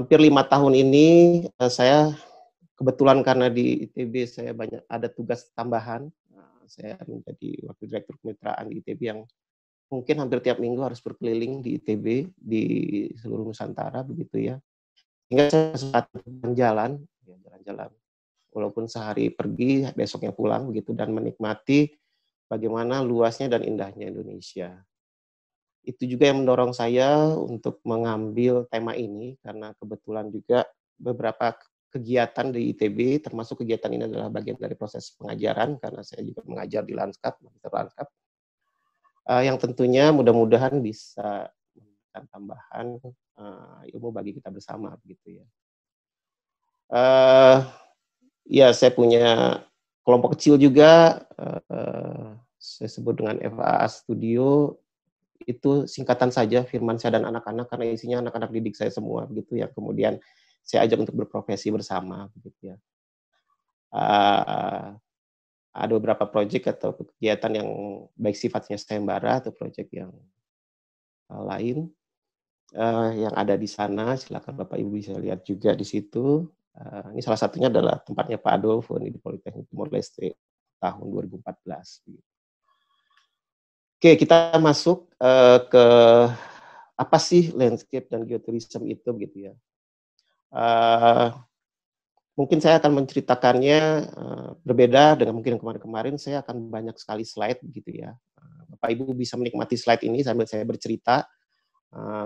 hampir 5 tahun ini, saya kebetulan karena di ITB saya banyak ada tugas tambahan, saya menjadi wakil direktur kemitraan di ITB yang mungkin hampir tiap minggu harus berkeliling di ITB, di seluruh Nusantara begitu ya. Hingga saya kesempatan jalan, ya jalan-jalan, walaupun sehari pergi, besoknya pulang begitu dan menikmati bagaimana luasnya dan indahnya Indonesia. Itu juga yang mendorong saya untuk mengambil tema ini, karena kebetulan juga beberapa kegiatan di ITB, termasuk kegiatan ini adalah bagian dari proses pengajaran, karena saya juga mengajar di Lanskap, magister Lanskap, yang tentunya mudah-mudahan bisa memberikan tambahan ilmu bagi kita bersama, begitu ya. Ya, saya punya kelompok kecil juga, saya sebut dengan FAA Studio. Itu singkatan saja Firmansyah dan anak-anak, karena isinya anak-anak didik saya semua begitu ya, kemudian saya ajak untuk berprofesi bersama begitu ya. Ada beberapa proyek atau kegiatan yang baik sifatnya sayembara atau proyek yang lain yang ada di sana, silakan Bapak Ibu bisa lihat juga di situ. Ini salah satunya adalah tempatnya Pak Adolfo di Politeknik Timor Leste tahun 2014. Oke, kita masuk ke apa sih landscape dan geotourism itu gitu ya. Mungkin saya akan menceritakannya berbeda dengan mungkin kemarin-kemarin, saya akan banyak sekali slide begitu ya. Bapak Ibu bisa menikmati slide ini sambil saya bercerita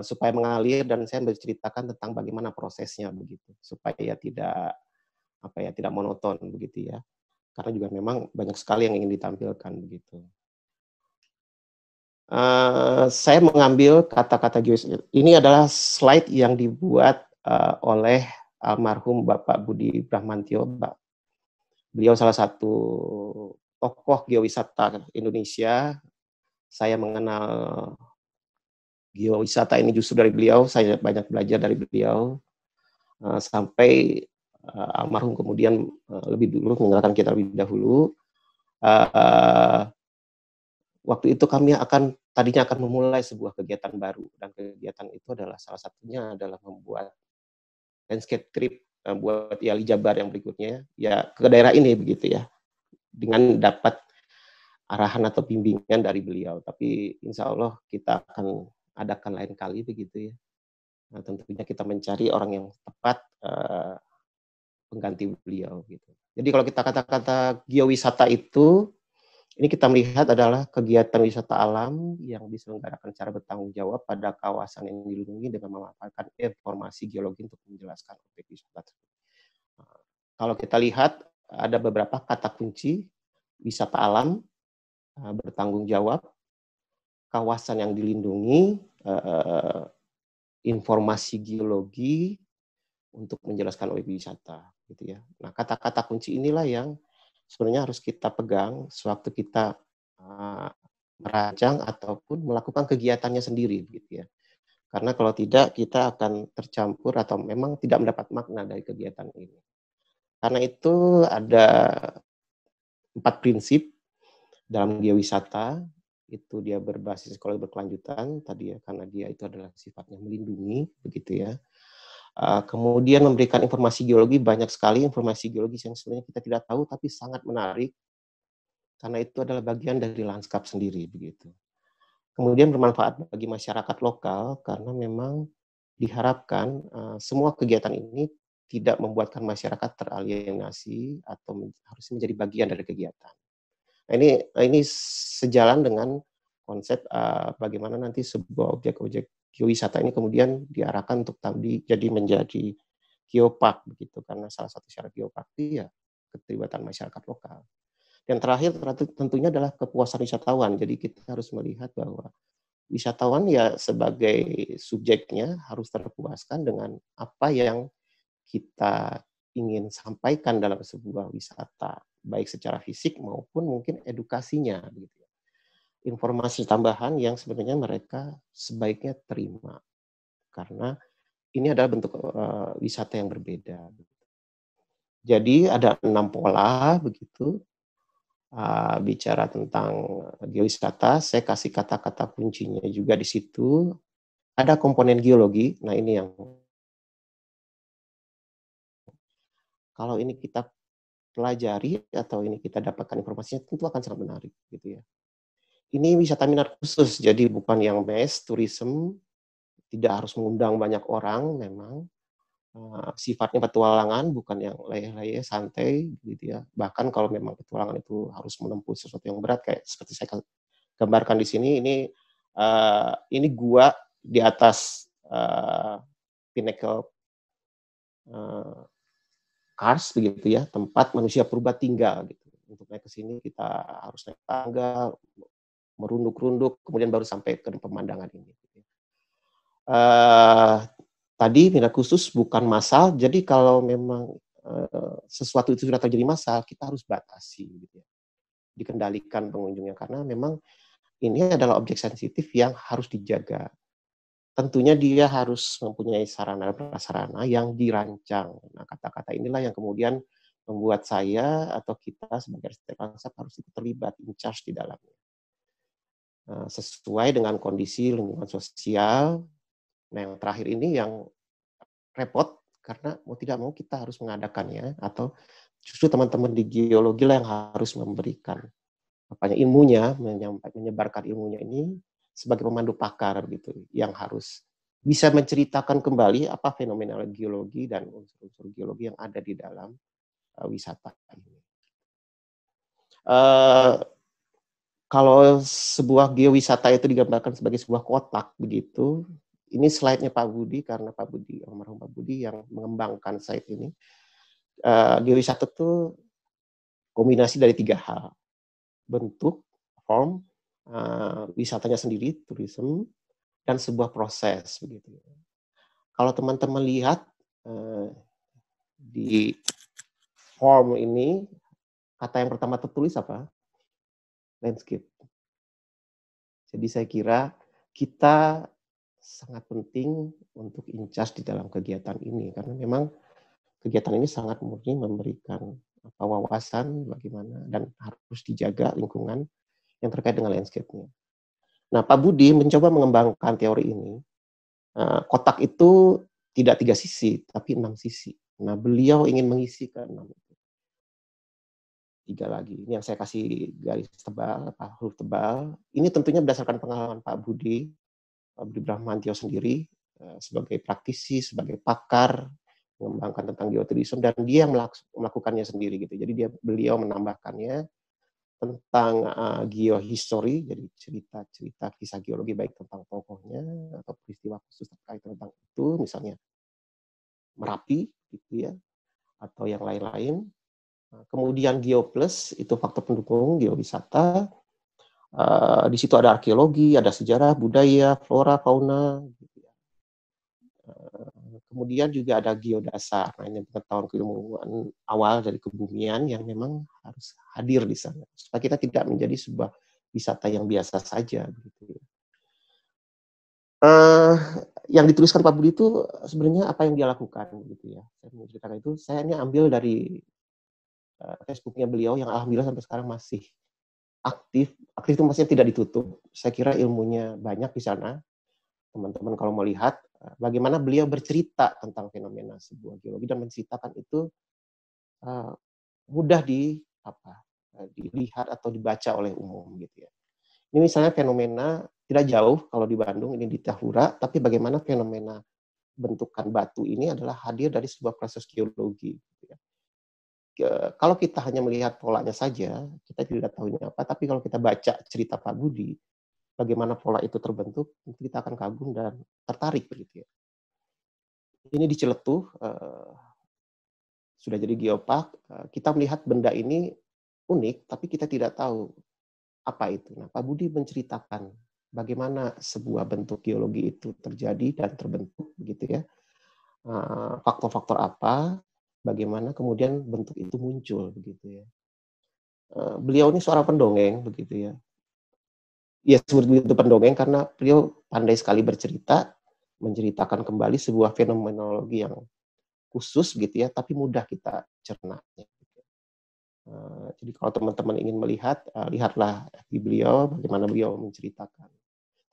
supaya mengalir dan saya berceritakan tentang bagaimana prosesnya begitu, supaya tidak tidak monoton begitu ya. Karena juga memang banyak sekali yang ingin ditampilkan begitu. Saya mengambil kata-kata geowisata. Ini adalah slide yang dibuat oleh almarhum Bapak Budi Brahmantio. Beliau salah satu tokoh geowisata Indonesia. Saya mengenal geowisata ini justru dari beliau. Saya banyak belajar dari beliau sampai almarhum kemudian lebih dulu mengenalkan kita lebih dahulu. Waktu itu kami tadinya akan memulai sebuah kegiatan baru, dan kegiatan itu adalah salah satunya adalah membuat landscape trip buat Yali Jabar yang berikutnya ya ke daerah ini begitu ya, dengan dapat arahan atau bimbingan dari beliau. Tapi insya Allah kita akan adakan lain kali begitu ya. Nah, tentunya kita mencari orang yang tepat pengganti beliau gitu. Jadi kalau kita kata-kata geowisata itu, ini kita melihat adalah kegiatan wisata alam yang diselenggarakan secara bertanggung jawab pada kawasan yang dilindungi dengan memanfaatkan informasi geologi untuk menjelaskan objek wisata. Kalau kita lihat ada beberapa kata kunci: wisata alam, bertanggung jawab, kawasan yang dilindungi, informasi geologi untuk menjelaskan objek wisata, gitu ya. Nah, kata-kata kunci inilah yang sebenarnya harus kita pegang sewaktu kita merancang ataupun melakukan kegiatannya sendiri, gitu ya. Karena kalau tidak, kita akan tercampur atau memang tidak mendapat makna dari kegiatan ini. Karena itu ada 4 prinsip dalam geowisata, itu dia berbasis ekologi berkelanjutan, tadi ya, karena dia itu adalah sifatnya melindungi, begitu ya. Kemudian memberikan informasi geologi, banyak sekali informasi geologis yang sebenarnya kita tidak tahu, tapi sangat menarik, karena itu adalah bagian dari lanskap sendiri, begitu. Kemudian bermanfaat bagi masyarakat lokal, karena memang diharapkan semua kegiatan ini tidak membuatkan masyarakat teralienasi atau harus menjadi bagian dari kegiatan. Nah, ini sejalan dengan konsep bagaimana nanti sebuah objek-objek geowisata ini kemudian diarahkan untuk jadi menjadi geopark begitu, karena salah satu syarat geopark itu ya keterlibatan masyarakat lokal. Dan terakhir tentunya adalah kepuasan wisatawan. Jadi kita harus melihat bahwa wisatawan ya sebagai subjeknya harus terpuaskan dengan apa yang kita ingin sampaikan dalam sebuah wisata, baik secara fisik maupun mungkin edukasinya, gitu. Informasi tambahan yang sebenarnya mereka sebaiknya terima, karena ini adalah bentuk wisata yang berbeda. Jadi ada 6 pola begitu. Bicara tentang geowisata, saya kasih kata-kata kuncinya juga di situ. Ada komponen geologi, nah ini yang kalau ini kita pelajari atau ini kita dapatkan informasinya tentu akan sangat menarik gitu ya. Ini wisata minat khusus, jadi bukan yang mass tourism, tidak harus mengundang banyak orang memang, sifatnya petualangan bukan yang leyeh-leyeh, santai gitu ya. Bahkan kalau memang petualangan itu harus menempuh sesuatu yang berat kayak seperti saya gambarkan di sini, ini gua di atas, Pinnacle, eee, Kars begitu ya, tempat manusia purba tinggal gitu. Untuk naik ke sini kita harus naik tangga, merunduk-runduk, kemudian baru sampai ke pemandangan ini. Eee, Tadi minat khusus bukan massal, jadi kalau memang, sesuatu itu sudah terjadi massal, kita harus batasi gitu ya, dikendalikan pengunjungnya karena memang ini adalah objek sensitif yang harus dijaga. Tentunya dia harus mempunyai sarana prasarana yang dirancang. Nah, kata-kata inilah yang kemudian membuat saya atau kita sebagai arsitek lanskap harus ikut terlibat, in charge di dalamnya. Sesuai dengan kondisi lingkungan sosial. Nah, yang terakhir ini yang repot karena mau tidak mau kita harus mengadakannya atau justru teman-teman di geologi lah yang harus memberikan ilmunya, menyebarkan ilmunya ini sebagai pemandu pakar gitu, yang harus bisa menceritakan kembali apa fenomena geologi dan unsur-unsur geologi yang ada di dalam wisata ini. Kalau sebuah geowisata itu digambarkan sebagai sebuah kotak begitu, ini slide-nya Pak Budi karena Pak Budi, almarhum Pak Budi yang mengembangkan site ini. Geowisata itu kombinasi dari 3 hal, bentuk, form, wisatanya sendiri, tourism, dan sebuah proses begitu. Kalau teman-teman lihat di form ini, kata yang pertama tertulis apa? Landscape. Jadi saya kira kita sangat penting untuk in charge di dalam kegiatan ini karena memang kegiatan ini sangat murni memberikan wawasan bagaimana dan harus dijaga lingkungan yang terkait dengan landscape-nya. Nah, Pak Budi mencoba mengembangkan teori ini. Kotak itu tidak 3 sisi, tapi 6 sisi. Nah, beliau ingin mengisi ke 6 itu. 3 lagi. Ini yang saya kasih garis tebal, huruf tebal. Ini tentunya berdasarkan pengalaman Pak Budi Brahmantio sendiri, sebagai praktisi, sebagai pakar, mengembangkan tentang geotourism, dan dia yang melakukannya sendiri gitu. Jadi beliau menambahkannya tentang geohistory, jadi cerita-cerita kisah geologi baik tentang tokohnya atau peristiwa khusus terkait tentang itu, misalnya Merapi gitu ya, atau yang lain-lain. Kemudian Geoplus itu faktor pendukung geowisata. Di situ ada arkeologi, ada sejarah, budaya, flora, fauna. Gitu ya. Kemudian juga ada geodasar, nah ini pengetahuan keilmuan awal dari kebumian yang memang harus hadir di sana supaya kita tidak menjadi sebuah wisata yang biasa saja. Gitu. Yang dituliskan Pak Budi itu sebenarnya apa yang dia lakukan, gitu ya. Saya menceritakan itu, saya ini ambil dari Facebooknya beliau yang alhamdulillah sampai sekarang masih aktif. Aktif itu maksudnya tidak ditutup. Saya kira ilmunya banyak di sana. Teman-teman kalau mau lihat bagaimana beliau bercerita tentang fenomena sebuah geologi dan menceritakan itu mudah dilihat atau dibaca oleh umum gitu ya. Ini misalnya fenomena tidak jauh kalau di Bandung ini di Tahura, tapi bagaimana fenomena bentukan batu ini adalah hadir dari sebuah proses geologi. Gitu ya. Kalau kita hanya melihat polanya saja, kita tidak tahu ini apa. Tapi kalau kita baca cerita Pak Budi, bagaimana pola itu terbentuk, kita akan kagum dan tertarik begitu ya. Ini di Ciletuh, sudah jadi geopark, kita melihat benda ini unik, tapi kita tidak tahu apa itu. Nah, Pak Budi menceritakan bagaimana sebuah bentuk geologi itu terjadi dan terbentuk, begitu ya. Faktor-faktor apa, bagaimana kemudian bentuk itu muncul, begitu ya. Beliau ini seorang pendongeng, begitu ya. Ya, seperti itu pendongeng karena beliau pandai sekali bercerita, menceritakan kembali sebuah fenomenologi yang khusus gitu ya, tapi mudah kita cerna. Jadi kalau teman-teman ingin melihat, lihatlah di beliau bagaimana beliau menceritakan.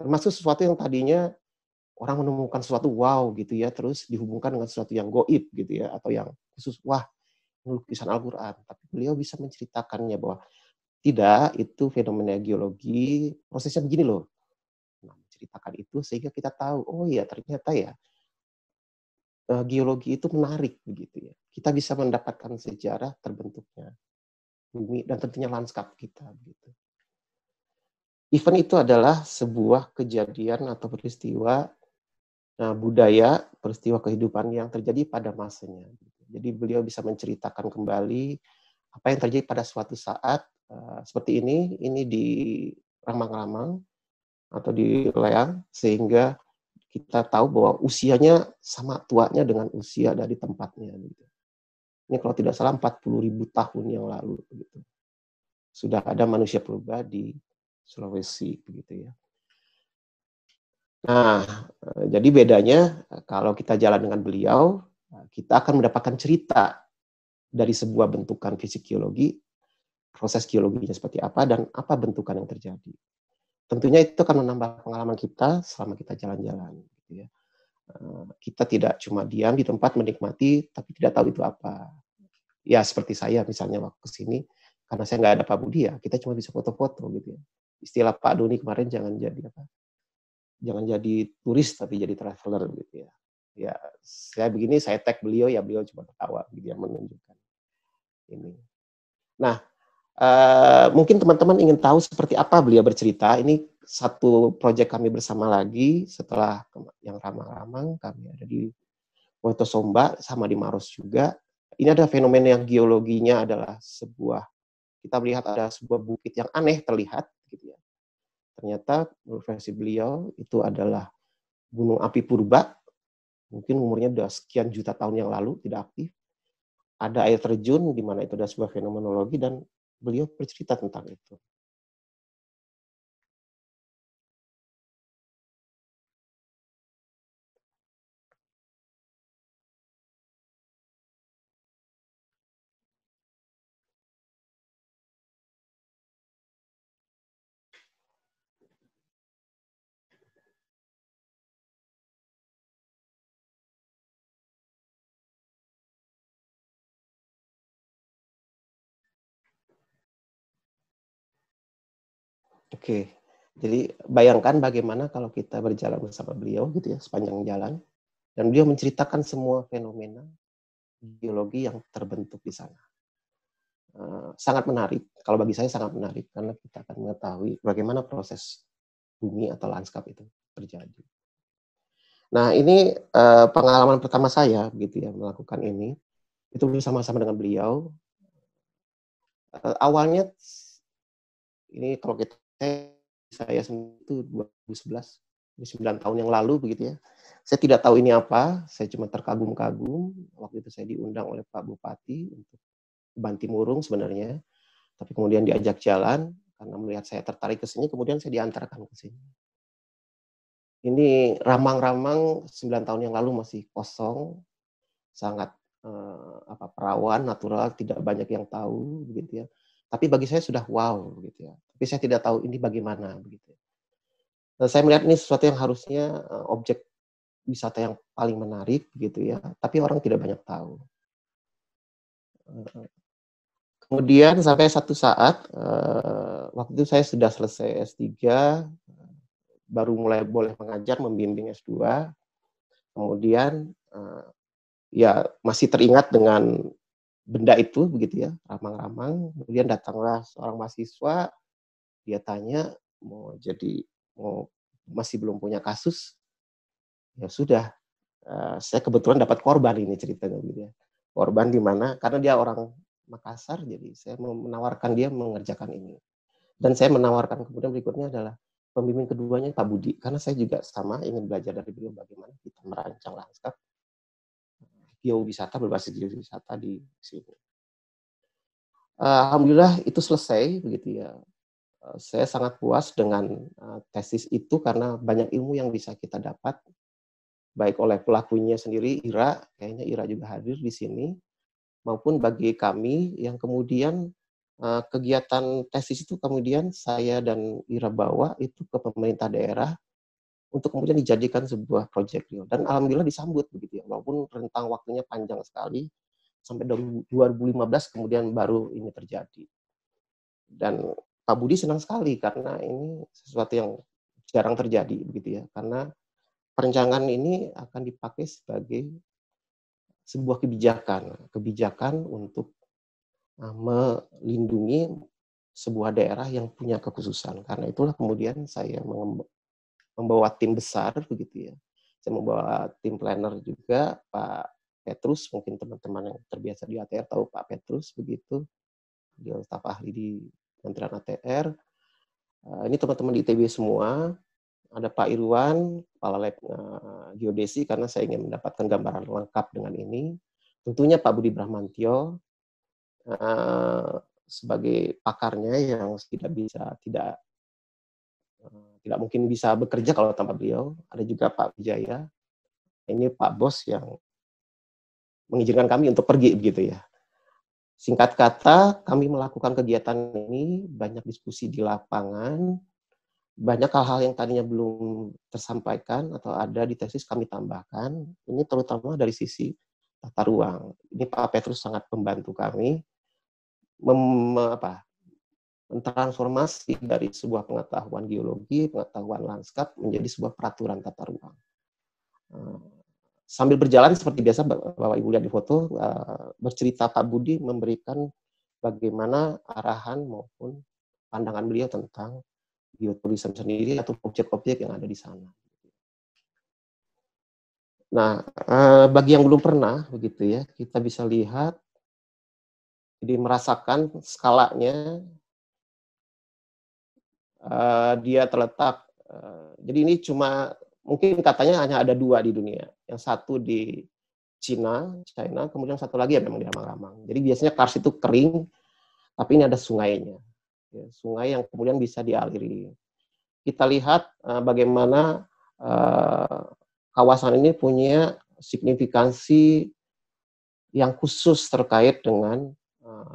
Termasuk sesuatu yang tadinya orang menemukan sesuatu wow gitu ya, terus dihubungkan dengan sesuatu yang goib gitu ya, atau yang khusus, wah lukisan Al-Quran, tapi beliau bisa menceritakannya bahwa tidak, itu fenomena geologi, prosesnya begini loh. Nah, menceritakan itu sehingga kita tahu, oh iya ternyata ya geologi itu menarik begitu ya. Kita bisa mendapatkan sejarah terbentuknya bumi dan tentunya lanskap kita begitu. Event itu adalah sebuah kejadian atau peristiwa budaya, peristiwa kehidupan yang terjadi pada masanya. Jadi beliau bisa menceritakan kembali apa yang terjadi pada suatu saat seperti ini di Ramang-Ramang atau di Leang, sehingga kita tahu bahwa usianya sama tuanya dengan usia dari tempatnya. Gitu. Ini kalau tidak salah 40.000 tahun yang lalu. Gitu. Sudah ada manusia purba di Sulawesi. Begitu ya. Nah, jadi bedanya kalau kita jalan dengan beliau, kita akan mendapatkan cerita dari sebuah bentukan fisik geologi, proses geologinya seperti apa, dan apa bentukan yang terjadi. Tentunya itu akan menambah pengalaman kita selama kita jalan-jalan. Gitu ya. Kita tidak cuma diam di tempat menikmati, tapi tidak tahu itu apa. Ya seperti saya misalnya waktu kesini, karena saya nggak ada Pak Budi ya, kita cuma bisa foto-foto gitu ya. Istilah Pak Doni kemarin jangan jadi turis tapi jadi traveler gitu ya. Ya saya begini, saya tag beliau ya beliau cuma ketawa gitu ya menunjukkan ini. Nah mungkin teman-teman ingin tahu seperti apa beliau bercerita. Ini satu proyek kami bersama lagi setelah yang Ramang-Ramang, kami ada di Wonosomba sama di Maros juga. Ini ada fenomena yang geologinya adalah kita melihat ada sebuah bukit yang aneh terlihat gitu ya. Ternyata menurut versi beliau itu adalah gunung api purba, mungkin umurnya sudah sekian juta tahun yang lalu tidak aktif. Ada air terjun di mana itu ada sebuah fenomenologi dan beliau bercerita tentang itu. Oke, jadi bayangkan bagaimana kalau kita berjalan bersama beliau gitu ya sepanjang jalan dan beliau menceritakan semua fenomena geologi yang terbentuk di sana. Sangat menarik, kalau bagi saya sangat menarik karena kita akan mengetahui bagaimana proses bumi atau lanskap itu terjadi. Nah ini pengalaman pertama saya gitu ya melakukan ini, itu bersama-sama dengan beliau. Awalnya ini kalau saya sendiri itu 2011, 9 tahun yang lalu begitu ya. Saya tidak tahu ini apa, saya cuma terkagum-kagum. Waktu itu saya diundang oleh Pak Bupati untuk Bantimurung sebenarnya, tapi kemudian diajak jalan karena melihat saya tertarik ke sini, kemudian saya diantarkan ke sini. Ini Ramang-Ramang 9 tahun yang lalu masih kosong, sangat perawan, natural, tidak banyak yang tahu begitu ya. Tapi bagi saya sudah wow begitu ya. Tapi saya tidak tahu ini bagaimana begitu. Dan saya melihat ini sesuatu yang harusnya objek wisata yang paling menarik gitu ya, tapi orang tidak banyak tahu. Kemudian sampai satu saat waktu itu saya sudah selesai S3, baru mulai boleh mengajar, membimbing S2. Kemudian ya masih teringat dengan benda itu begitu ya, ramang-ramang. Kemudian datanglah seorang mahasiswa, dia tanya mau masih belum punya kasus. Ya sudah, saya kebetulan dapat korban ini ceritanya gitu ya. Korban di mana karena dia orang Makassar, jadi saya menawarkan dia mengerjakan ini. Dan saya menawarkan kemudian berikutnya adalah pembimbing keduanya Pak Budi, karena saya juga sama ingin belajar dari beliau bagaimana kita merancang lanskap geowisata berbasis geowisata di sini. Alhamdulillah itu selesai begitu ya. Saya sangat puas dengan tesis itu karena banyak ilmu yang bisa kita dapat baik oleh pelakunya sendiri Ira, kayaknya Ira juga hadir di sini, maupun bagi kami yang kemudian kegiatan tesis itu kemudian saya dan Ira bawa itu ke pemerintah daerah untuk kemudian dijadikan sebuah proyek real. Dan alhamdulillah disambut begitu ya, walaupun rentang waktunya panjang sekali, sampai 2015 kemudian baru ini terjadi. Dan Pak Budi senang sekali karena ini sesuatu yang jarang terjadi begitu ya. Karena perencanaan ini akan dipakai sebagai sebuah kebijakan untuk melindungi sebuah daerah yang punya kekhususan. Karena itulah kemudian saya membawa tim besar begitu ya. Saya membawa tim planner juga, Pak Petrus, mungkin teman-teman yang terbiasa di ATR tahu Pak Petrus begitu. Dia staf ahli di Kementerian ATR. Ini teman-teman di ITB semua. Ada Pak Irwan, Kepala Lab Geodesi, karena saya ingin mendapatkan gambaran lengkap dengan ini. Tentunya Pak Budi Brahmantio sebagai pakarnya yang tidak mungkin bisa bekerja kalau tanpa beliau. Ada juga Pak Wijaya. Ini Pak Bos yang mengizinkan kami untuk pergi begitu ya. Singkat kata, kami melakukan kegiatan ini, banyak diskusi di lapangan, banyak hal-hal yang tadinya belum tersampaikan atau ada di tesis kami tambahkan. Ini terutama dari sisi tata ruang. Ini Pak Petrus sangat membantu kami mentransformasi dari sebuah pengetahuan geologi, pengetahuan lanskap menjadi sebuah peraturan tata ruang. Sambil berjalan seperti biasa, Bapak Ibu lihat di foto, bercerita Pak Budi memberikan bagaimana arahan maupun pandangan beliau tentang geoturism sendiri atau objek-objek yang ada di sana. Nah, bagi yang belum pernah begitu ya, kita bisa lihat, jadi merasakan skalanya, dia terletak. Jadi ini cuma mungkin katanya hanya ada 2 di dunia. Yang satu di China, kemudian satu lagi ya memang di Ramang-Ramang. Jadi biasanya kars itu kering, tapi ini ada sungainya. Ya, sungai yang kemudian bisa dialiri. Kita lihat bagaimana kawasan ini punya signifikansi yang khusus terkait dengan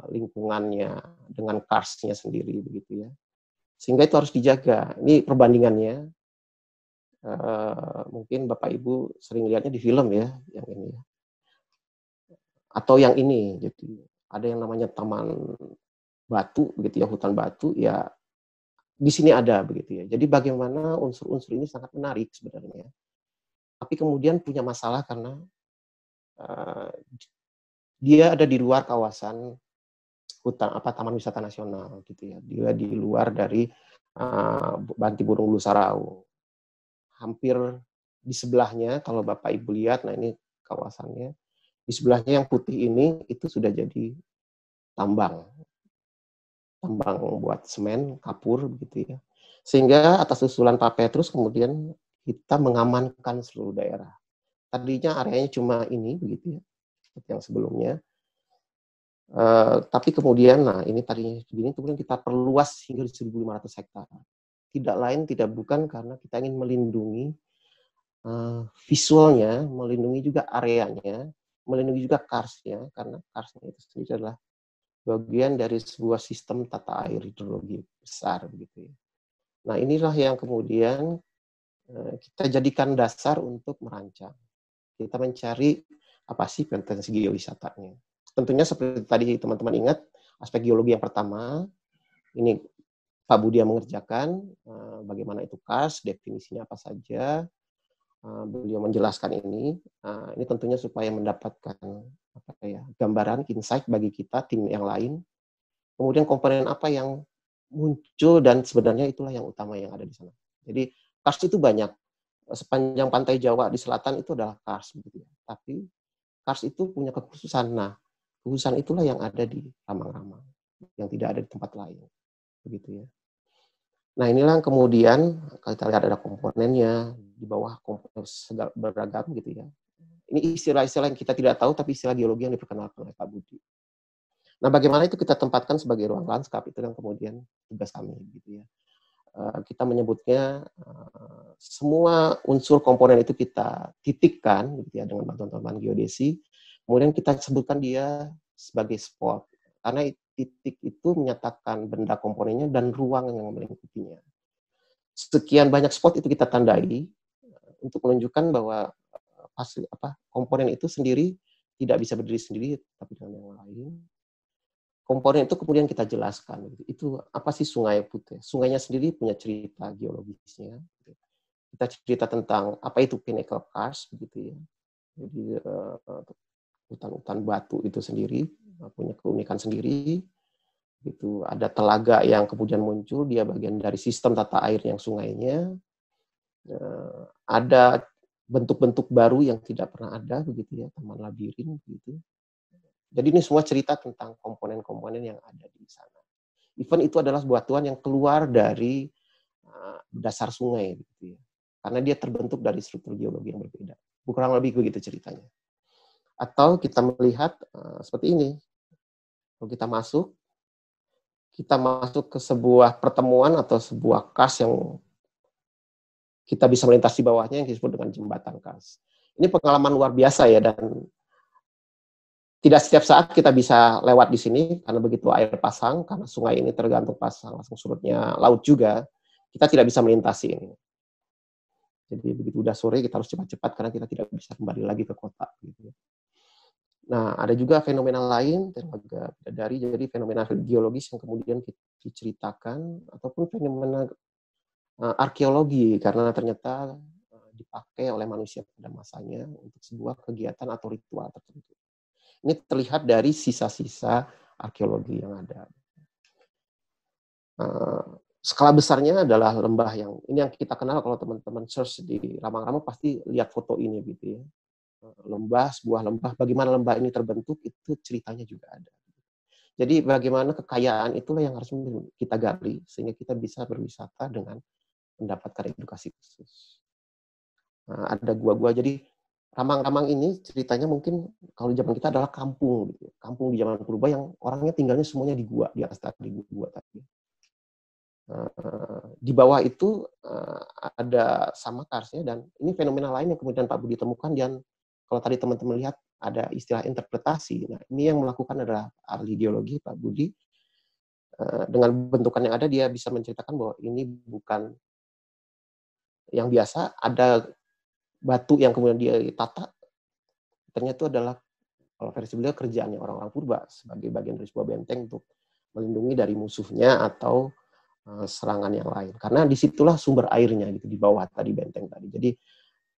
lingkungannya, dengan karsnya sendiri begitu ya. Sehingga itu harus dijaga. Ini perbandingannya. Mungkin Bapak Ibu sering lihatnya di film ya, yang ini ya. Atau yang ini, jadi ada yang namanya taman batu begitu ya, hutan batu ya, di sini ada begitu ya. Jadi bagaimana unsur-unsur ini sangat menarik sebenarnya. Tapi kemudian punya masalah karena dia ada di luar kawasan Taman Wisata Nasional gitu ya. Dia di luar dari Banti Burung Bulu Saraung. Hampir di sebelahnya, kalau Bapak Ibu lihat, nah ini kawasannya, di sebelahnya yang putih ini itu sudah jadi tambang buat semen, kapur begitu ya. Sehingga atas usulan Pak Petrus kemudian kita mengamankan seluruh daerah. Tadinya areanya cuma ini begitu ya, seperti yang sebelumnya. Tapi kemudian, nah ini tadinya segini, kemudian kita perluas hingga 1.500 hektar. Tidak lain, tidak bukan karena kita ingin melindungi visualnya, melindungi juga areanya, melindungi juga karsnya, karena karsnya itu sendiri adalah bagian dari sebuah sistem tata air hidrologi besar begitu ya. Nah inilah yang kemudian kita jadikan dasar untuk merancang. Kita mencari apa sih potensi geowisatanya. Tentunya seperti tadi teman-teman ingat, aspek geologi yang pertama, ini Pak Budi yang mengerjakan, bagaimana itu kars, definisinya apa saja, beliau menjelaskan ini. Ini tentunya supaya mendapatkan gambaran, insight bagi kita, tim yang lain. Kemudian komponen apa yang muncul dan sebenarnya itulah yang utama yang ada di sana. Jadi kars itu banyak. Sepanjang pantai Jawa di selatan itu adalah kars begitu ya. Tapi kars itu punya kekhususan. Nah, kekhususan itulah yang ada di Ramang-Ramang, yang tidak ada di tempat lain. Begitu ya. Nah, inilah kemudian kita lihat ada komponennya, di bawah komponen beragam gitu ya. Ini istilah-istilah yang kita tidak tahu, tapi istilah geologi yang diperkenalkan oleh Pak Budi. Nah, bagaimana itu kita tempatkan sebagai ruang lanskap, itu yang kemudian tugas kami gitu ya. Kita menyebutnya semua unsur komponen itu kita titikkan gitu ya, dengan bantuan teman geodesi. Kemudian kita sebutkan dia sebagai spot. Karena titik itu menyatakan benda komponennya dan ruang yang melingkupinya. Sekian banyak spot itu kita tandai untuk menunjukkan bahwa komponen itu sendiri tidak bisa berdiri sendiri, tapi dengan yang lain. Komponen itu kemudian kita jelaskan. Itu apa sih Sungai Putih? Sungainya sendiri punya cerita geologisnya. Kita cerita tentang apa itu Pinnacle Karst, begitu ya. Jadi hutan-hutan batu itu sendiri punya keunikan sendiri. Itu ada telaga yang kemudian muncul, dia bagian dari sistem tata air yang sungainya. Ada bentuk-bentuk baru yang tidak pernah ada, begitu ya, taman labirin, begitu. Jadi ini semua cerita tentang komponen-komponen yang ada di sana. Even itu adalah batuan yang keluar dari dasar sungai, gitu ya. Karena dia terbentuk dari struktur geologi yang berbeda. Kurang lebih begitu ceritanya. Atau kita melihat seperti ini. Kalau kita masuk ke sebuah pertemuan atau sebuah kas yang kita bisa melintasi bawahnya yang disebut dengan jembatan kas. Ini pengalaman luar biasa ya, dan tidak setiap saat kita bisa lewat di sini karena begitu air pasang, karena sungai ini tergantung pasang langsung surutnya laut juga, kita tidak bisa melintasi ini. Jadi begitu udah sore kita harus cepat-cepat karena kita tidak bisa kembali lagi ke kota. Gitu. Nah, ada juga fenomena lain dari jadi fenomena geologis yang kemudian diceritakan ataupun fenomena arkeologi karena ternyata dipakai oleh manusia pada masanya untuk sebuah kegiatan atau ritual tertentu. Ini terlihat dari sisa-sisa arkeologi yang ada. Skala besarnya adalah lembah yang ini yang kita kenal kalau teman-teman search di Ramang-Ramang pasti lihat foto ini gitu ya. Sebuah lembah, bagaimana lembah ini terbentuk itu ceritanya juga ada. Jadi bagaimana kekayaan itulah yang harus kita gali sehingga kita bisa berwisata dengan mendapatkan edukasi khusus. Nah, ada gua-gua jadi Ramang-Ramang ini ceritanya mungkin kalau di zaman kita adalah kampung gitu. Kampung di zaman purba yang orangnya tinggalnya semuanya di gua, di atas di gua tadi. Di bawah itu ada sama karsnya dan ini fenomena lain yang kemudian Pak Budi temukan dan kalau tadi teman-teman lihat ada istilah interpretasi. Nah, ini yang melakukan adalah ahli geologi Pak Budi. Dengan bentukan yang ada dia bisa menceritakan bahwa ini bukan yang biasa, ada batu yang kemudian dia tata. Ternyata itu adalah kalau versi beliau kerjaannya orang-orang purba sebagai bagian dari sebuah benteng untuk melindungi dari musuhnya atau serangan yang lain. Karena disitulah sumber airnya gitu di bawah tadi benteng tadi. Jadi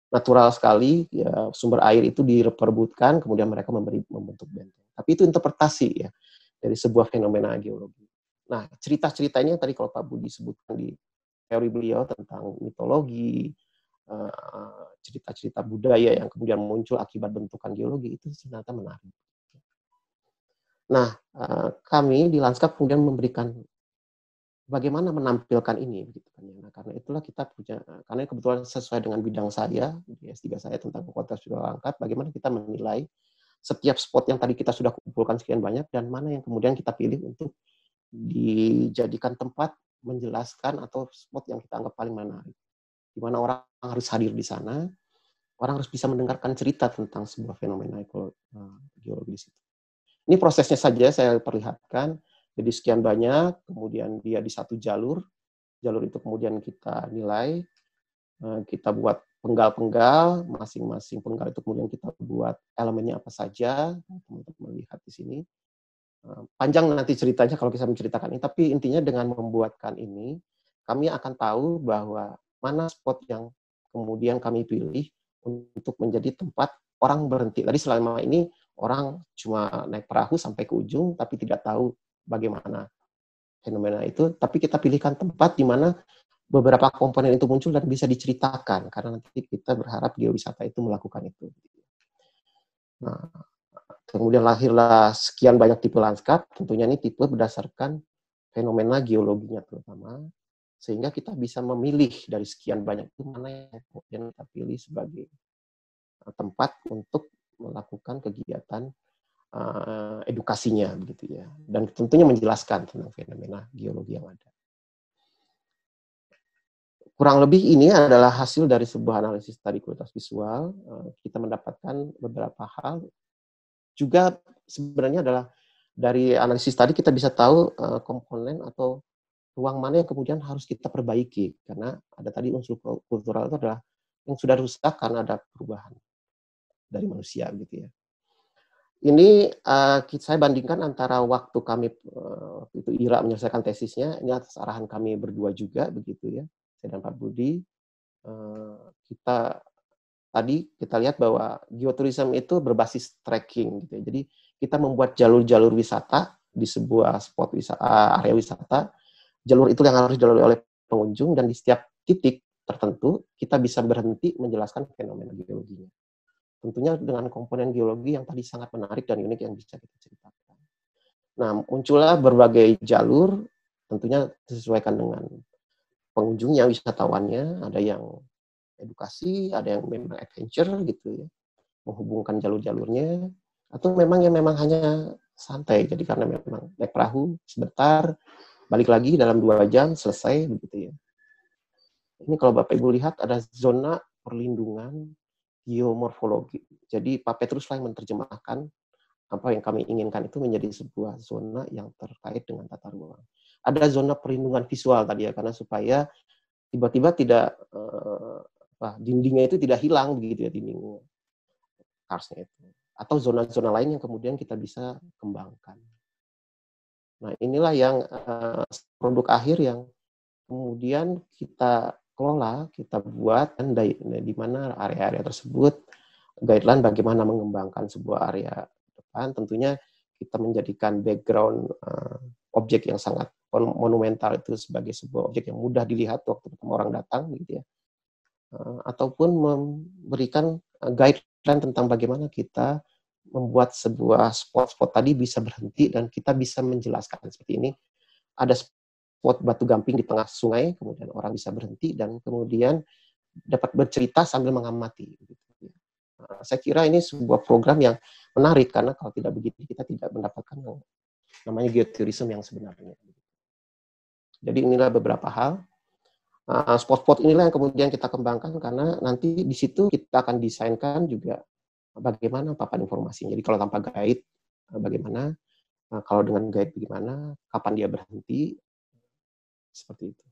natural sekali ya, sumber air itu diperebutkan, kemudian mereka membentuk benteng. Tapi itu interpretasi ya dari sebuah fenomena geologi. Nah cerita-ceritanya tadi kalau Pak Budi sebutkan di teori beliau tentang mitologi, cerita-cerita budaya yang kemudian muncul akibat bentukan geologi itu ternyata menarik. Nah kami di Lanskap kemudian memberikan bagaimana menampilkan ini, gitu kan. Nah, karena itulah kita punya, karena kebetulan sesuai dengan bidang saya, di S3 saya tentang konteks visual angkat, bagaimana kita menilai setiap spot yang tadi kita sudah kumpulkan sekian banyak, dan mana yang kemudian kita pilih untuk dijadikan tempat menjelaskan atau spot yang kita anggap paling menarik. Di mana orang harus hadir di sana, orang harus bisa mendengarkan cerita tentang sebuah fenomena geologi di situ. Ini prosesnya saja saya perlihatkan. Jadi sekian banyak, kemudian dia di satu jalur itu kemudian kita nilai, kita buat penggal-penggal, masing-masing penggal itu kemudian kita buat elemennya apa saja, teman-teman lihat di sini. Panjang nanti ceritanya kalau kita menceritakan ini, tapi intinya dengan membuatkan ini, kami akan tahu bahwa mana spot yang kemudian kami pilih untuk menjadi tempat orang berhenti. Tadi selama ini orang cuma naik perahu sampai ke ujung, tapi tidak tahu bagaimana fenomena itu, tapi kita pilihkan tempat di mana beberapa komponen itu muncul dan bisa diceritakan, karena nanti kita berharap geowisata itu melakukan itu. Nah, kemudian lahirlah sekian banyak tipe lanskap, tentunya ini tipe berdasarkan fenomena geologinya terutama, sehingga kita bisa memilih dari sekian banyak itu mana yang kemudian kita pilih sebagai tempat untuk melakukan kegiatan edukasinya begitu ya, dan tentunya menjelaskan tentang fenomena geologi yang ada. Kurang lebih ini adalah hasil dari sebuah analisis tadi kualitas visual. Kita mendapatkan beberapa hal. Juga sebenarnya adalah dari analisis tadi kita bisa tahu komponen atau ruang mana yang kemudian harus kita perbaiki, karena ada tadi unsur kultural itu adalah yang sudah rusak karena ada perubahan dari manusia gitu ya. Ini saya bandingkan antara waktu kami itu Ira menyelesaikan tesisnya, ini atas arahan kami berdua juga begitu ya, saya dan Pak Budi. Kita tadi kita lihat bahwa geotourism itu berbasis trekking gitu ya. Jadi kita membuat jalur-jalur wisata di sebuah spot wisata, area wisata. Jalur itu yang harus dilalui oleh pengunjung dan di setiap titik tertentu kita bisa berhenti menjelaskan fenomena geologinya. Tentunya dengan komponen geologi yang tadi sangat menarik dan unik yang bisa kita ceritakan. Nah, muncullah berbagai jalur, tentunya disesuaikan dengan pengunjungnya, wisatawannya, ada yang edukasi, ada yang memang adventure gitu ya, menghubungkan jalur-jalurnya, atau memang yang memang hanya santai, jadi karena memang naik perahu sebentar, balik lagi dalam 2 jam, selesai, begitu ya. Ini kalau Bapak Ibu lihat ada zona perlindungan geomorfologi. Jadi Pak Petruslah yang menerjemahkan apa yang kami inginkan itu menjadi sebuah zona yang terkait dengan tata ruang. Ada zona perlindungan visual tadi ya, karena supaya tiba-tiba tidak dindingnya itu tidak hilang begitu ya, dinding karsnya itu. Atau zona-zona lain yang kemudian kita bisa kembangkan. Nah, inilah yang produk akhir yang kemudian kita kelola, kita buat dan di mana area-area tersebut, guideline bagaimana mengembangkan sebuah area depan. Tentunya kita menjadikan background objek yang sangat monumental itu sebagai sebuah objek yang mudah dilihat waktu orang datang, gitu ya. Ataupun memberikan guideline tentang bagaimana kita membuat sebuah spot-spot tadi bisa berhenti dan kita bisa menjelaskan seperti ini. Ada spot batu gamping di tengah sungai, kemudian orang bisa berhenti dan kemudian dapat bercerita sambil mengamati. Saya kira ini sebuah program yang menarik karena kalau tidak begitu kita tidak mendapatkan yang namanya geotourism yang sebenarnya. Jadi inilah beberapa hal. Spot-spot inilah yang kemudian kita kembangkan karena nanti di situ kita akan desainkan juga bagaimana papan informasinya. Jadi kalau tanpa guide bagaimana, kalau dengan guide bagaimana, kapan dia berhenti, seperti itu.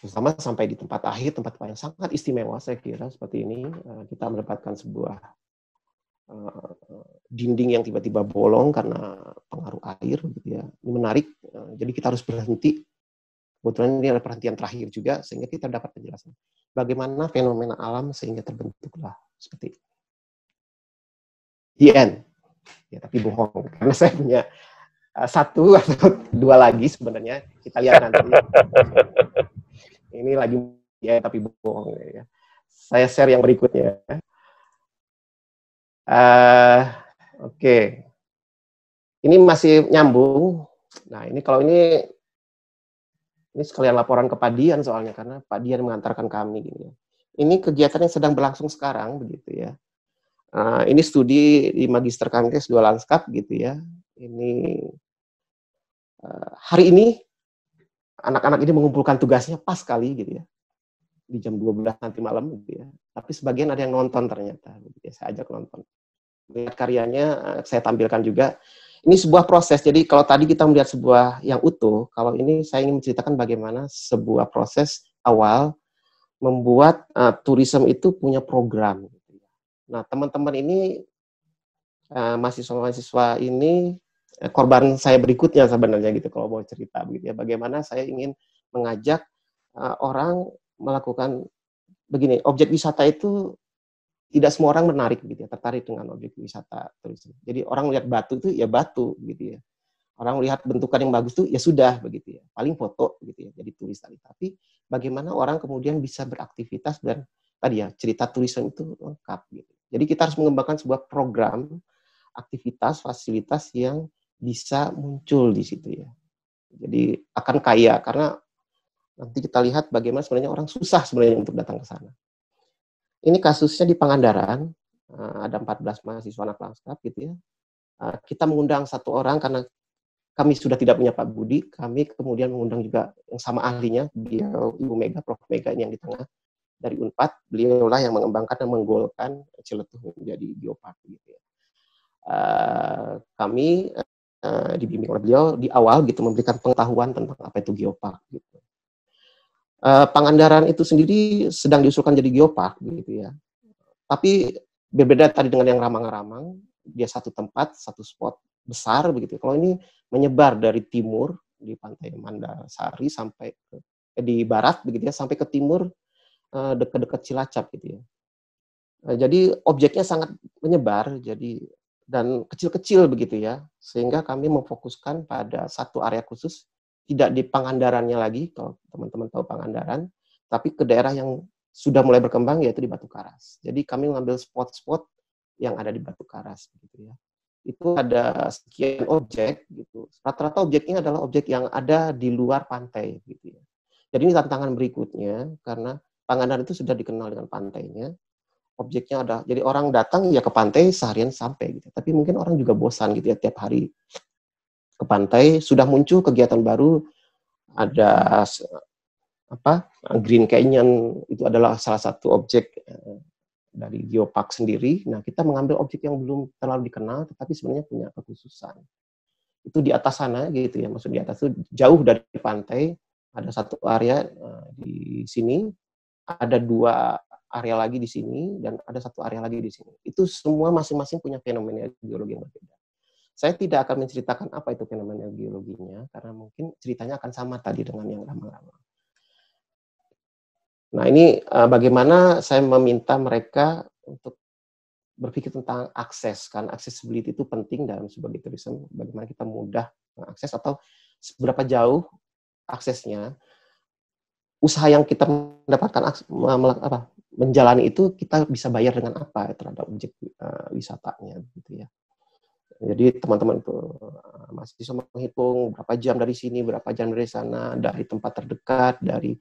Terutama sampai di tempat akhir, tempat yang sangat istimewa saya kira seperti ini, kita mendapatkan sebuah dinding yang tiba-tiba bolong karena pengaruh air, gitu ya. Ini menarik, jadi kita harus berhenti. Kebetulan ini adalah perhentian terakhir juga, sehingga kita dapat penjelasan bagaimana fenomena alam sehingga terbentuklah seperti itu. The end. Ya, tapi bohong, karena saya punya satu atau dua lagi sebenarnya, kita lihat nanti. Ini lagi ya, tapi bohong ya. Saya share yang berikutnya. Oke. Ini masih nyambung. Nah, ini kalau ini sekalian laporan ke Pak Dian soalnya, karena Pak Dian mengantarkan kami gini ya. Ini kegiatan yang sedang berlangsung sekarang begitu ya. Ini studi di magister kami S2 Lanskap gitu ya. Ini hari ini anak-anak ini mengumpulkan tugasnya pas sekali gitu ya. Di jam 12 nanti malam gitu ya. Tapi sebagian ada yang nonton ternyata gitu ya. Saya ajak nonton. Lihat karyanya saya tampilkan juga. Ini sebuah proses. Jadi kalau tadi kita melihat sebuah yang utuh, kalau ini saya ingin menceritakan bagaimana sebuah proses awal membuat tourism itu punya program. Nah, teman-teman ini mahasiswa-mahasiswa ini korban saya berikutnya sebenarnya gitu kalau mau cerita begitu ya. Bagaimana saya ingin mengajak orang melakukan begini, objek wisata itu tidak semua orang menarik gitu ya, tertarik dengan objek wisata tourism. Jadi orang lihat batu itu ya batu gitu ya. Orang lihat bentukan yang bagus itu ya sudah begitu ya. Paling foto gitu ya, jadi turis tadi. Tapi bagaimana orang kemudian bisa beraktivitas dan tadi ya cerita tourism itu lengkap gitu. Jadi kita harus mengembangkan sebuah program aktivitas, fasilitas yang bisa muncul di situ ya. Jadi akan kaya karena nanti kita lihat bagaimana sebenarnya orang susah sebenarnya untuk datang ke sana. Ini kasusnya di Pangandaran, ada 14 mahasiswa anak Lanskap gitu ya. Kita mengundang satu orang karena kami sudah tidak punya Pak Budi, kami kemudian mengundang juga yang sama ahlinya, beliau Ibu Mega, Prof. Mega ini yang di tengah dari Unpad, beliaulah yang mengembangkan dan menggolkan Ciletuh menjadi geopark gitu ya. Kami dibimbing oleh beliau di awal gitu memberikan pengetahuan tentang apa itu geopark gitu. Pangandaran itu sendiri sedang diusulkan jadi geopark gitu ya. Tapi berbeda tadi dengan yang ramang-ramang, dia satu tempat, satu spot besar begitu. Kalau ini menyebar dari timur di pantai Mandasari sampai di barat begitu ya, sampai ke timur dekat-dekat Cilacap gitu ya. Jadi objeknya sangat menyebar, jadi dan kecil-kecil begitu ya, sehingga kami memfokuskan pada satu area khusus, tidak di Pangandarannya lagi, kalau teman-teman tahu Pangandaran, tapi ke daerah yang sudah mulai berkembang, yaitu di Batu Karas. Jadi kami mengambil spot-spot yang ada di Batu Karas, gitu ya. Itu ada sekian objek, gitu. Rata-rata objeknya adalah objek yang ada di luar pantai, gitu ya. Jadi ini tantangan berikutnya, karena Pangandaran itu sudah dikenal dengan pantainya, objeknya ada. Jadi orang datang ya ke pantai seharian sampai gitu. Tapi mungkin orang juga bosan gitu ya tiap hari ke pantai. Sudah muncul kegiatan baru, ada apa Green Canyon, itu adalah salah satu objek dari Geopark sendiri. Nah, kita mengambil objek yang belum terlalu dikenal tetapi sebenarnya punya kekhususan. Itu di atas sana gitu ya, maksud di atas itu jauh dari pantai, ada satu area di sini, ada dua area lagi di sini, dan ada satu area lagi di sini. Itu semua masing-masing punya fenomena geologi yang berbeda. Saya tidak akan menceritakan apa itu fenomena geologinya, karena mungkin ceritanya akan sama tadi dengan yang lama-lama. Nah, ini bagaimana saya meminta mereka untuk berpikir tentang akses, kan accessibility itu penting dalam sebagai tourism, bagaimana kita mudah mengakses atau seberapa jauh aksesnya, usaha yang kita mendapatkan menjalani itu kita bisa bayar dengan apa terhadap objek wisatanya gitu ya. Jadi teman-teman itu masih bisa menghitung berapa jam dari sini, berapa jam dari sana, dari tempat terdekat, dari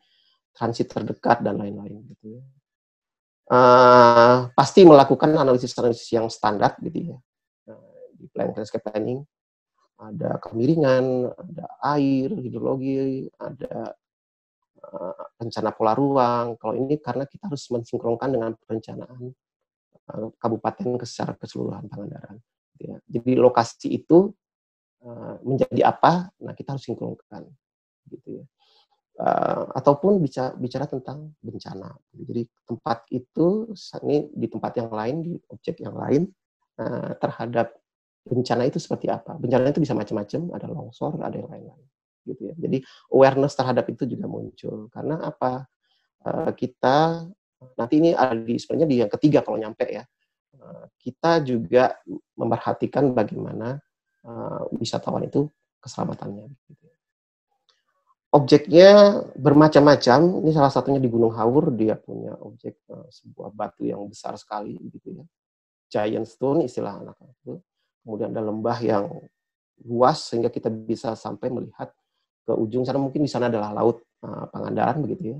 transit terdekat dan lain-lain gitu ya. Pasti melakukan analisis-analisis yang standar gitu ya. Di landscape planning ada kemiringan, ada air, hidrologi, ada rencana pola ruang. Kalau ini karena kita harus mensinkronkan dengan perencanaan kabupaten secara keseluruhan Pangandaran. Gitu ya. Jadi lokasi itu menjadi apa? Nah, kita harus sinkronkan, gitu ya. Ataupun bicara tentang bencana. Jadi tempat itu ini di tempat yang lain, di objek yang lain terhadap bencana itu seperti apa? Bencana itu bisa macam-macam, ada longsor, ada yang lain-lain. Gitu ya. Jadi awareness terhadap itu juga muncul. Karena apa? Kita nanti ini ada sebenarnya di yang ketiga kalau nyampe ya. Kita juga memperhatikan bagaimana wisatawan itu keselamatannya. Gitu. Objeknya bermacam-macam. Ini salah satunya di Gunung Hawur, dia punya objek sebuah batu yang besar sekali, gitu ya. Giant stone istilah anak-anak itu. Kemudian ada lembah yang luas sehingga kita bisa sampai melihat ke ujung sana. Mungkin di sana adalah laut Pangandaran, begitu ya.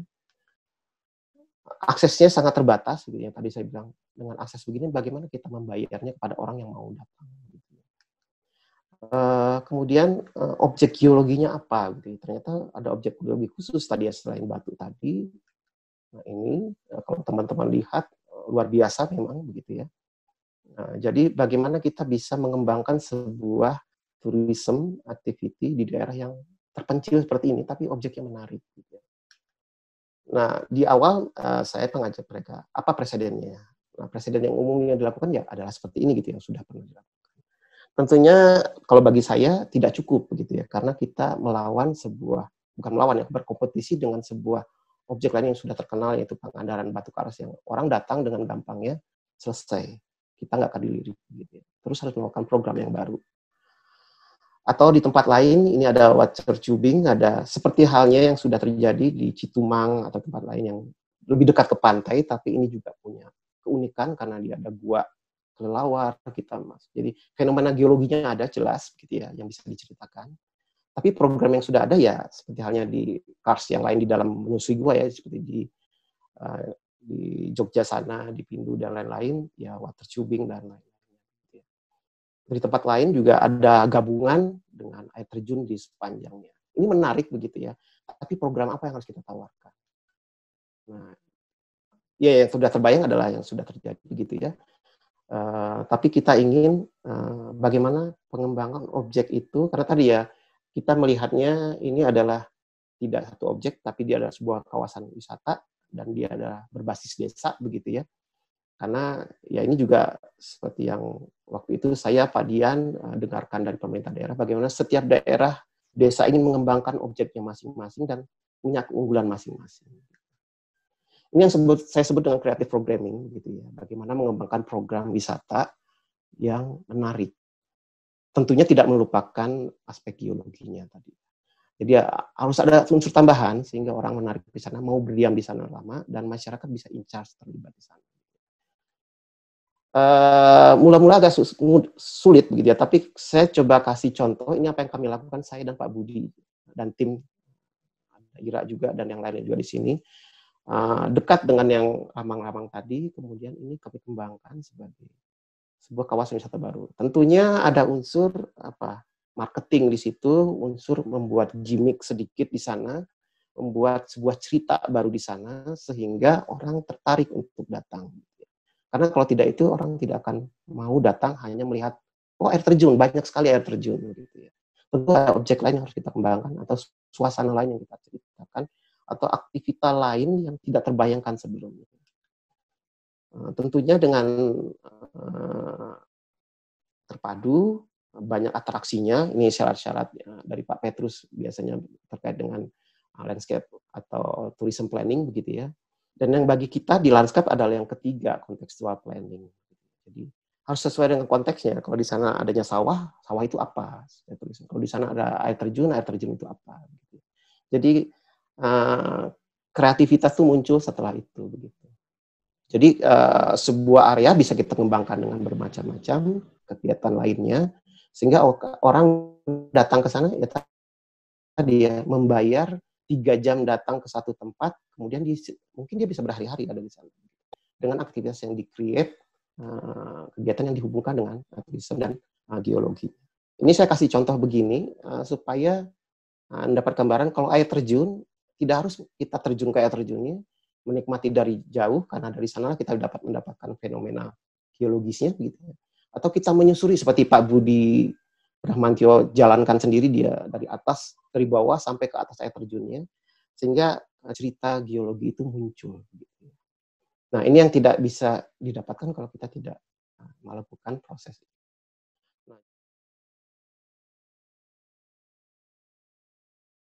Aksesnya sangat terbatas, gitu ya. Tadi saya bilang dengan akses begini, bagaimana kita membayarnya kepada orang yang mau datang. Gitu. Kemudian objek geologinya apa? Gitu. Ternyata ada objek geologi khusus tadi ya selain batu tadi. Nah ini kalau teman-teman lihat luar biasa memang begitu ya. Nah, jadi bagaimana kita bisa mengembangkan sebuah tourism activity di daerah yang terpencil seperti ini, tapi objeknya menarik. Gitu ya. Nah di awal saya mengajak mereka apa presidennya. Nah presiden yang umumnya dilakukan ya adalah seperti ini gitu yang sudah pernah dilakukan. Tentunya kalau bagi saya tidak cukup begitu ya, karena kita melawan sebuah, bukan melawan ya, berkompetisi dengan sebuah objek lain yang sudah terkenal yaitu Pangandaran Batu Karas yang orang datang dengan gampangnya selesai. Kita nggak akan dilirik gitu ya. Terus harus melakukan program yang baru. Atau di tempat lain ini ada water tubing, ada seperti halnya yang sudah terjadi di Citumang atau tempat lain yang lebih dekat ke pantai, tapi ini juga punya keunikan karena dia ada gua kelelawar kita mas. Jadi fenomena geologinya ada jelas gitu ya yang bisa diceritakan. Tapi program yang sudah ada ya seperti halnya di Kars yang lain di dalam menyusui gua ya seperti di Jogja sana, di Pindu dan lain-lain ya water tubing dan lain-lain. Di tempat lain juga ada gabungan dengan air terjun di sepanjangnya. Ini menarik begitu ya. Tapi program apa yang harus kita tawarkan? Nah, ya yang sudah terbayang adalah yang sudah terjadi begitu ya. Tapi kita ingin bagaimana pengembangan objek itu, karena tadi ya kita melihatnya ini adalah tidak satu objek, tapi dia adalah sebuah kawasan wisata dan dia adalah berbasis desa begitu ya. Karena ya ini juga seperti yang waktu itu saya Pak Dian dengarkan dari pemerintah daerah, bagaimana setiap daerah desa ingin mengembangkan objeknya masing-masing dan punya keunggulan masing-masing. Ini yang saya sebut dengan creative programming, gitu ya. Bagaimana mengembangkan program wisata yang menarik. Tentunya tidak melupakan aspek geologinya tadi. Jadi ya, harus ada unsur tambahan sehingga orang menarik di sana, mau berdiam di sana lama, dan masyarakat bisa in charge terlibat di sana. Mula-mula agak sulit begitu ya, tapi saya coba kasih contoh, ini apa yang kami lakukan, saya dan Pak Budi, dan tim, Ira juga, dan yang lainnya juga di sini. Dekat dengan yang ramang-ramang tadi, kemudian ini kami kembangkan sebagai sebuah kawasan wisata baru. Tentunya ada unsur marketing di situ, unsur membuat gimmick sedikit di sana, membuat sebuah cerita baru di sana sehingga orang tertarik untuk datang. Karena kalau tidak itu orang tidak akan mau datang hanya melihat air terjun, banyak sekali air terjun gitu ya. Tentu ada objek lain yang harus kita kembangkan atau suasana lain yang kita ceritakan atau aktivitas lain yang tidak terbayangkan sebelumnya. Tentunya dengan terpadu, banyak atraksinya. Ini syarat-syarat dari Pak Petrus biasanya terkait dengan landscape atau tourism planning begitu ya. Dan yang bagi kita di landscape adalah yang ketiga, contextual planning. Jadi harus sesuai dengan konteksnya. Kalau di sana adanya sawah, sawah itu apa? Kalau di sana ada air terjun itu apa? Jadi kreativitas itu muncul setelah itu begitu. Jadi sebuah area bisa kita kembangkan dengan bermacam-macam kegiatan lainnya, sehingga orang datang ke sana ya tadi ya, membayar 3 jam datang ke satu tempat, kemudian mungkin dia bisa berhari-hari ada di sana. Dengan aktivitas yang di-create, kegiatan yang dihubungkan dengan turisme dan geologi. Ini saya kasih contoh begini, supaya mendapat gambaran kalau air terjun, tidak harus kita terjun ke air terjunnya, menikmati dari jauh, karena dari sanalah kita dapat mendapatkan fenomena geologisnya, gitu. Atau kita menyusuri seperti Pak Budi Brahmantio jalankan sendiri, dia dari atas, dari bawah sampai ke atas air terjunnya, sehingga cerita geologi itu muncul. Nah, ini yang tidak bisa didapatkan kalau kita tidak melakukan proses